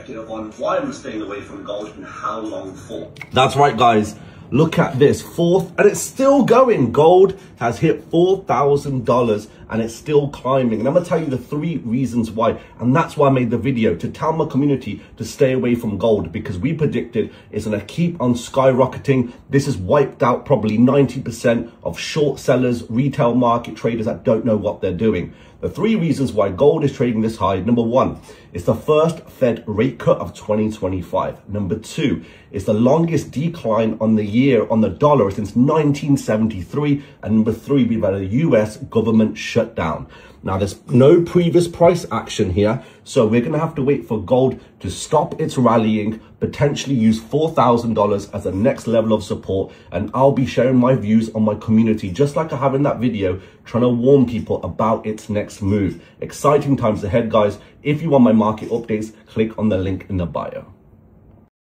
perspective on why I'm staying away from gold and how long for. That's right, guys. Look at this, and it's still going. Gold has hit $4,000 and it's still climbing. And I'm gonna tell you the 3 reasons why. And that's why I made the video, to tell my community to stay away from gold, because we predicted it's gonna keep on skyrocketing. This has wiped out probably 90% of short sellers, retail market traders that don't know what they're doing. The 3 reasons why gold is trading this high. Number 1, it's the first Fed rate cut of 2025. Number 2, it's the longest decline on the year on the dollar since 1973. And number 3, we've had a US government shutdown. Now, there's no previous price action here, so we're going to have to wait for gold to stop its rallying, potentially use $4,000 as the next level of support, and I'll be sharing my views on my community, just like I have in that video, trying to warn people about its next move. Exciting times ahead, guys. If you want my market updates, click on the link in the bio.